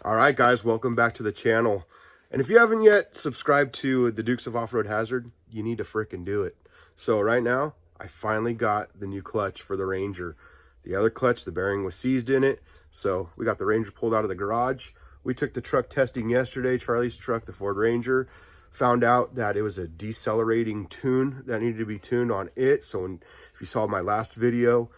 All right, guys, welcome back to the channel. And if you haven't yet subscribed to the Dukes of Off-Road Hazard, you need to frickin' do it. So right now, I finally got the new clutch for the Ranger. The other clutch, the bearing was seized in it. So we got the Ranger pulled out of the garage. We took the truck testing yesterday, Charlie's truck, the Ford Ranger. Found out that it was a decelerating tune that needed to be tuned on it. So if you saw my last video,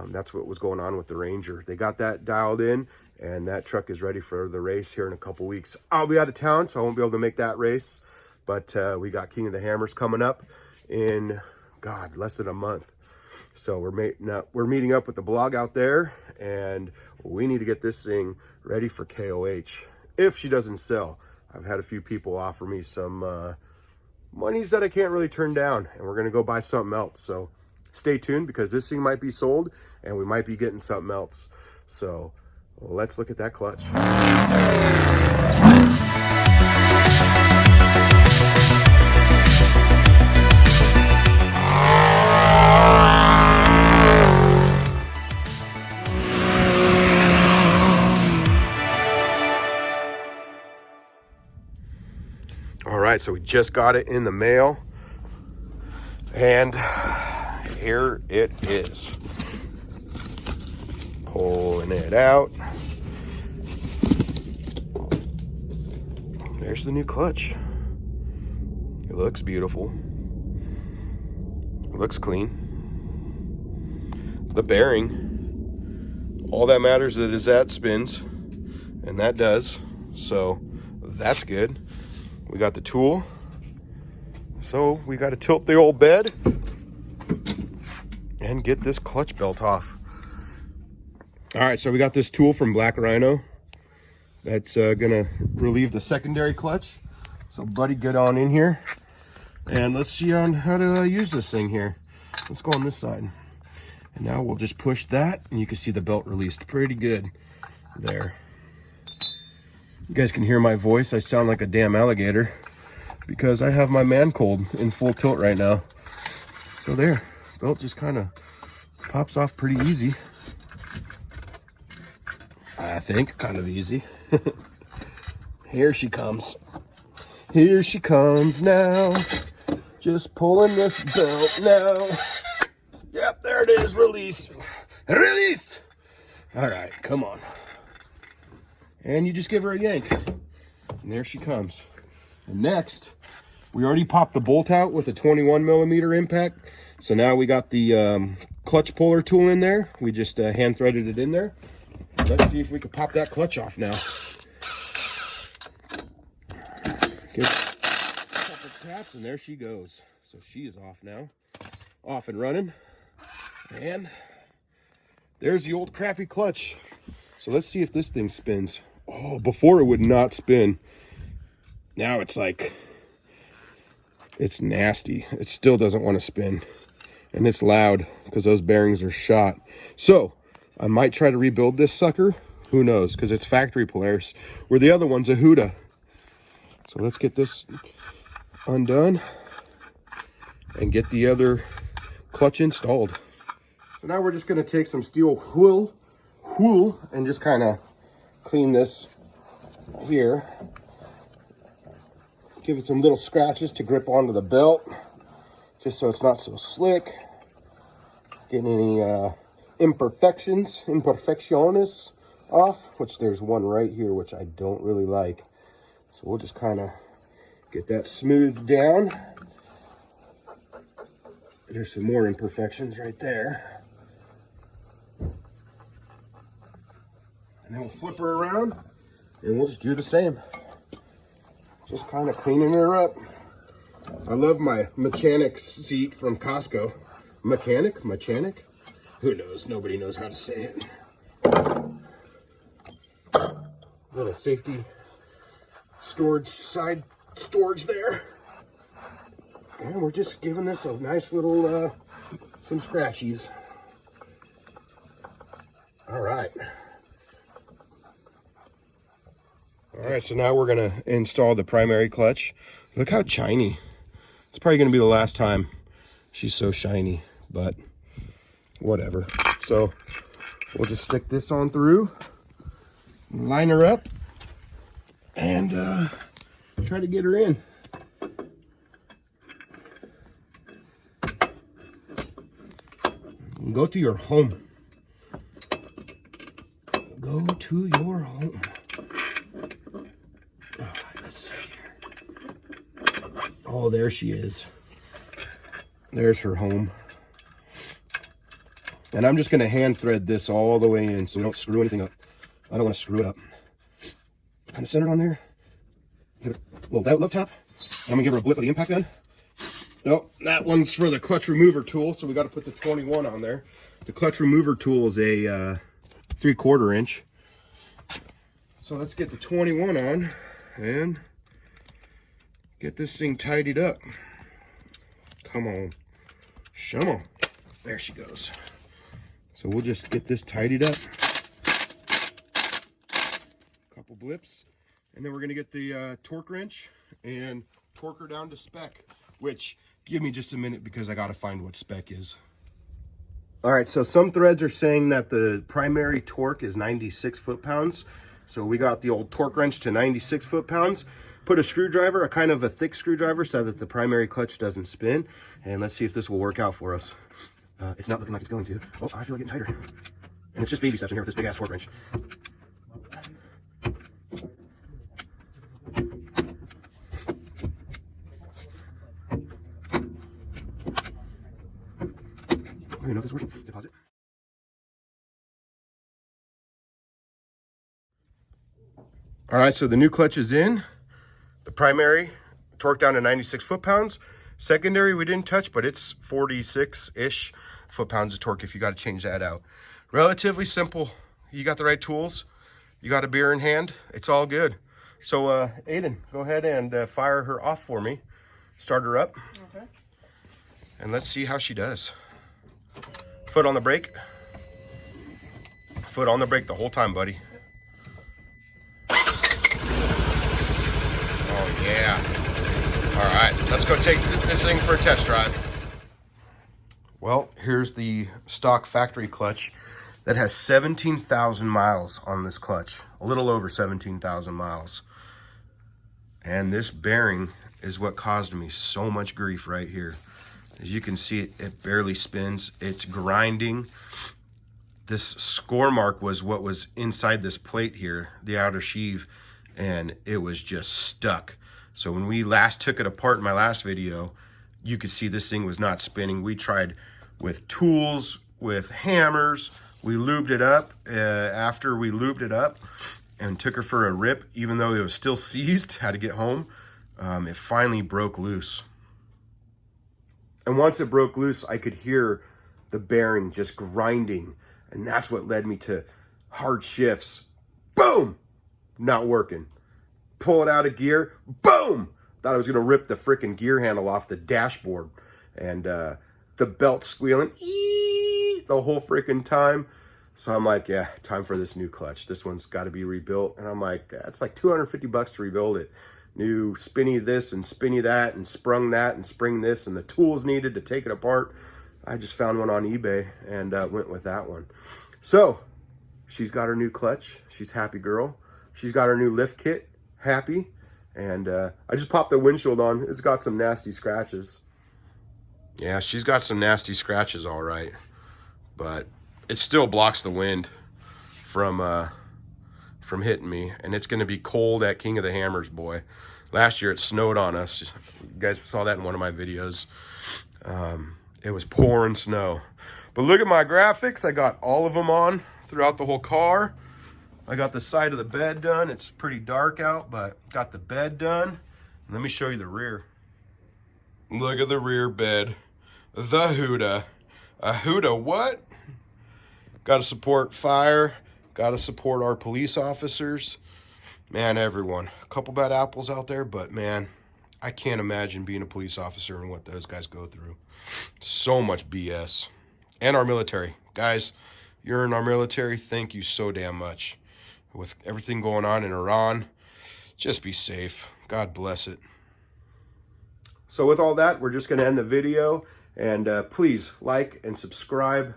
that's what was going on with the Ranger. They got that dialed in, and that truck is ready for the race here in a couple weeks. I'll be out of town, so I won't be able to make that race. But we got King of the Hammers coming up in, God, less than a month. So we're meeting up with the blog out there, and we need to get this thing ready for KOH if she doesn't sell. I've had a few people offer me some monies that I can't really turn down, and we're going to go buy something else. So stay tuned, because this thing might be sold and we might be getting something else. So let's look at that clutch. All right, so we just got it in the mail, and here it is. Pulling it out. There's the new clutch. It looks beautiful. It looks clean. The bearing, all that matters is that spins, and that does, so that's good. We got the tool, so we got to tilt the old bed and get this clutch belt off. All right, so we got this tool from Black Rhino that's gonna relieve the secondary clutch. So buddy, get on in here and let's see on how to use this thing here. Let's go on this side, and now we'll just push that, and you can see the belt released pretty good there. You guys can hear my voice. I sound like a damn alligator because I have my man cold in full tilt right now. So there, belt just kind of pops off pretty easy. I think kind of easy. Here she comes. Here she comes now. Just pulling this belt now. Yep, there it is. Release. Release. All right, come on. And you just give her a yank, and there she comes. And next, we already popped the bolt out with a 21mm impact. So now we got the clutch puller tool in there. We just hand threaded it in there. Let's see if we can pop that clutch off now. Give a couple taps, and there she goes. So she is off now, off and running. And there's the old crappy clutch. So let's see if this thing spins. Oh, before it would not spin. Now it's like, it's nasty. It still doesn't want to spin. And it's loud because those bearings are shot. So I might try to rebuild this sucker. Who knows? Because it's factory Polaris, where the other one's a Huda. So let's get this undone and get the other clutch installed. So now we're just going to take some steel wool and just kind of clean this here. Give it some little scratches to grip onto the belt, just so it's not so slick. Getting any imperfecciones off, which there's one right here which I don't really like. So we'll just kind of get that smoothed down. There's some more imperfections right there. And then we'll flip her around, and we'll just do the same. Just kind of cleaning her up. I love my mechanic seat from Costco. Mechanic? Who knows? Nobody knows how to say it. Little safety side storage there. And we're just giving this a nice little, some scratchies. All right. All right, so now we're gonna install the primary clutch. Look how shiny. It's probably gonna be the last time she's so shiny, but whatever. So we'll just stick this on through, line her up, and try to get her in. Go to your home. Go to your home. Oh, let's see here. Oh, there she is. There's her home. And I'm just going to hand thread this all the way in so we don't screw anything up. I don't want to screw it up. Kind of center it on there. Give it a little love tap. I'm going to give her a blip of the impact gun. Nope, that one's for the clutch remover tool, so we got to put the 21 on there. The clutch remover tool is a 3/4 inch. So let's get the 21 on and get this thing tidied up. Come on. Show 'em. There she goes. So we'll just get this tidied up. Couple blips. And then we're going to get the torque wrench and torque her down to spec, which, give me just a minute because I got to find what spec is. All right, so some threads are saying that the primary torque is 96 foot-pounds. So we got the old torque wrench to 96 foot-pounds. Put a screwdriver, a kind of a thick screwdriver, so that the primary clutch doesn't spin. And let's see if this will work out for us. It's not looking like it's going to. Oh, I feel like getting tighter. And it's just baby steps in here with this big-ass torque wrench. I don't even know if this is working. Deposit. All right, so the new clutch is in. The primary torque down to 96 foot-pounds. Secondary we didn't touch, but it's 46-ish foot-pounds of torque if you got to change that out. Relatively simple. You got the right tools. You got a beer in hand. It's all good. So Aiden, go ahead and fire her off for me. Start her up. Okay. And let's see how she does. Foot on the brake. Foot on the brake the whole time, buddy. Oh, yeah. All right, let's go take this thing for a test drive. Well, here's the stock factory clutch that has 17,000 miles on this clutch. A little over 17,000 miles. And this bearing is what caused me so much grief right here. As you can see, it barely spins. It's grinding. This score mark was what was inside this plate here, the outer sheave, and it was just stuck. So when we last took it apart in my last video, you could see this thing was not spinning. We tried with tools, with hammers. We lubed it up. After we lubed it up and took her for a rip, even though it was still seized, had to get home, it finally broke loose. And once it broke loose, I could hear the bearing just grinding. And that's what led me to hard shifts. Boom! Not working. Pull it out of gear. Boom! Thought I was going to rip the freaking gear handle off the dashboard. And the belt squealing the whole freaking time. So I'm like, yeah, time for this new clutch. This one's got to be rebuilt. And I'm like, that's like $250 to rebuild it. New spinny this and spinny that and sprung that and spring this and the tools needed to take it apart. I just found one on eBay and went with that one. So she's got her new clutch. She's happy girl. She's got her new lift kit. Happy. And I just popped the windshield on. It's got some nasty scratches. Yeah, she's got some nasty scratches, all right. But it still blocks the wind from hitting me, and it's going to be cold at King of the Hammers, boy. Last year it snowed on us. You guys saw that in one of my videos. It was pouring snow. But look at my graphics. I got all of them on throughout the whole car. I got the side of the bed done. It's pretty dark out, but got the bed done. Let me show you the rear. Look at the rear bed. The Huda. A Huda what? Got to support fire. Got to support our police officers. Man, everyone. A couple bad apples out there, but man, I can't imagine being a police officer and what those guys go through. So much BS. And our military. Guys, you're in our military. Thank you so damn much. With everything going on in Iran, just be safe. God bless it. So with all that, we're just going to end the video. And please like and subscribe.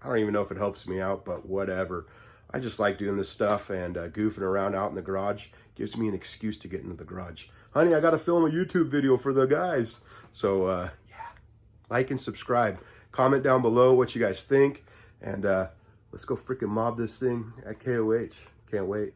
I don't even know if it helps me out, but whatever. I just like doing this stuff and goofing around out in the garage. Gives me an excuse to get into the garage. Honey, I got to film a YouTube video for the guys. So, yeah, like and subscribe. Comment down below what you guys think. And let's go freaking mob this thing at KOH. Can't wait.